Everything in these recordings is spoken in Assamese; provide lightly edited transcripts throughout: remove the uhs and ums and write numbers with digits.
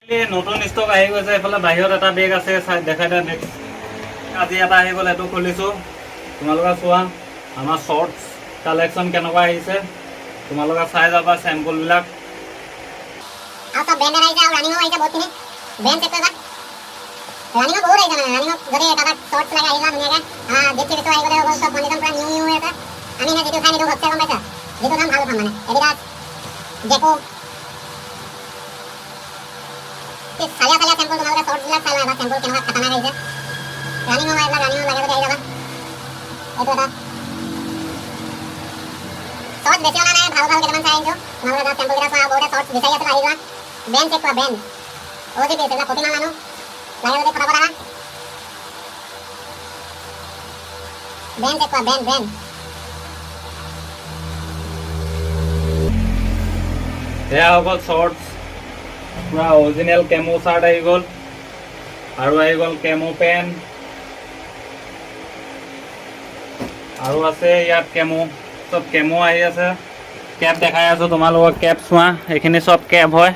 নতুন ষ্টক আহি গৈছে। এইফালে বাহিৰত এটা বেগ আছে, দেখাই দিয়া বেগ আজি এটা আহি গ'ল, এইটো খুলিছোঁ। তোমালোকে চোৱা আমাৰ শ্বৰ্টছ কালেকশ্যন কেনেকুৱা আহিছে, তোমালোকে চাই যাবা চেম্পলবিলাক। আৰু সব ব্ৰেণ্ডেড আহিছে আৰু ৰানিঙো আহিছে বহুতখিনি। ব্ৰেণ্ড চেক কৰিবা, ৰানিঙো বহুত আহিছে। মানে ৰানিঙত যদি কাৰোবাক শ্বৰ্টছ লাগে আহি যোৱা ধুনীয়াকৈ। গিফ্ট চিফ্টো আহি গ'লে হৈ গ'ল, চব কণ্ডিশ্যন পূৰা নিউ হৈ আছে। আমি এনে যিটো খাই নিদিওঁ ঘপছে, গম পাইছা? যিটো দাম ভাল উঠাম মানে এডিডাছ জেকো চালিয়া চেম্পল। তোমালোকে শ্বৰ্টছবিলাক চাই লোৱা এবাৰ, চেম্পল কেনেকুৱা খাতাৰনাক আহিছে। ৰানিঙো হয় এইবিলাক, ৰানিঙো লাগে যদি আহি যাবা। এইটো এটা শ্বৰ্টছ বেছি অনা নাই, ভাল কেইটামান চাই আনিছোঁ। তোমালোকে চেম্পল কেইটা চোৱা, বহুতে শ্বৰ্টছ বিচাৰি আছে আহি যোৱা। ব্ৰেণ্ড চেক কৰা, ব্ৰেণ্ড অ' জি পি এইবিলাক প্ৰতিমান মানুহ লাগে যদি ফটাফট আহা। ব্ৰেণ্ড চেক কৰা, ব্ৰেণ্ড এয়া হৈ গ'ল শ্বৰ্টছ, পুৰা অৰিজিনেল কেমো চাৰ্ট আহি গ'ল, আৰু আহি গ'ল কেমো পেণ্ট, আৰু আছে ইয়াত কেমো, চব কেমো আহি আছে। কেপ দেখাই আছোঁ তোমালোকক, কেপ চোৱা, এইখিনি চব কেপ হয়।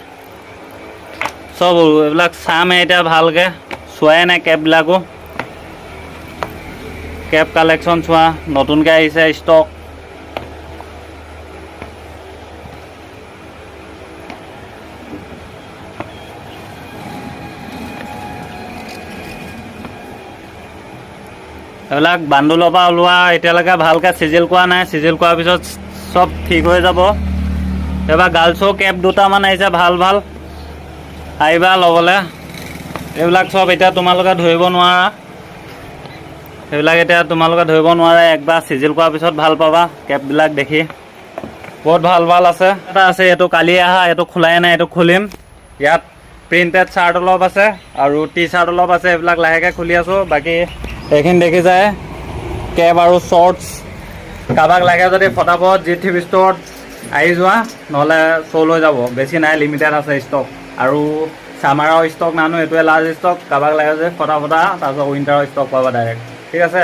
চব এইবিলাক চামহে এতিয়া ভালকৈ, চোৱাই নাই কেপবিলাকো। কেপ কালেকশ্যন চোৱা, নতুনকৈ আহিছে ষ্টক। এইবিলাক বান্দুলৰ পৰা ওলোৱা, এতিয়ালৈকে ভালকৈ চিজিল কৰা নাই। চিজিল কৰাৰ পিছত চব ঠিক হৈ যাব। এইবাৰ গাৰ্লছৰ কেপ দুটামান আহিছে ভাল আহিবা ল'বলৈ। এইবিলাক চব এতিয়া তোমালোকে ধৰিব নোৱাৰা, একবাৰ চিজিল কৰাৰ পিছত ভাল পাবা কেপবিলাক দেখি। বহুত ভাল আছে। এটা আছে, এইটো কালি অহা, এইটো খোলাই নাই, এইটো খুলিম। ইয়াত প্ৰিণ্টেড চাৰ্ট অলপ আছে আৰু টি চাৰ্ট অলপ আছে, এইবিলাক লাহেকৈ খুলি আছোঁ। বাকী এইখিনি দেখি যায় কেপ আৰু শ্বৰ্টছ। কাৰোবাক লাগে যদি ফটাফট জি থ্ৰী ষ্ট'ৰত আহি যোৱা, নহ'লে চ'ল হৈ যাব। বেছি নাই, লিমিটেড আছে ষ্টক। আৰু ছামাৰৰ ষ্টক নানো, এইটোৱে লাৰ্জ ষ্টক। কাৰোবাক লাগে যে ফটাফটা, তাৰপিছত উইণ্টাৰৰ ষ্টক পাবা ডাইৰেক্ট। ঠিক আছে,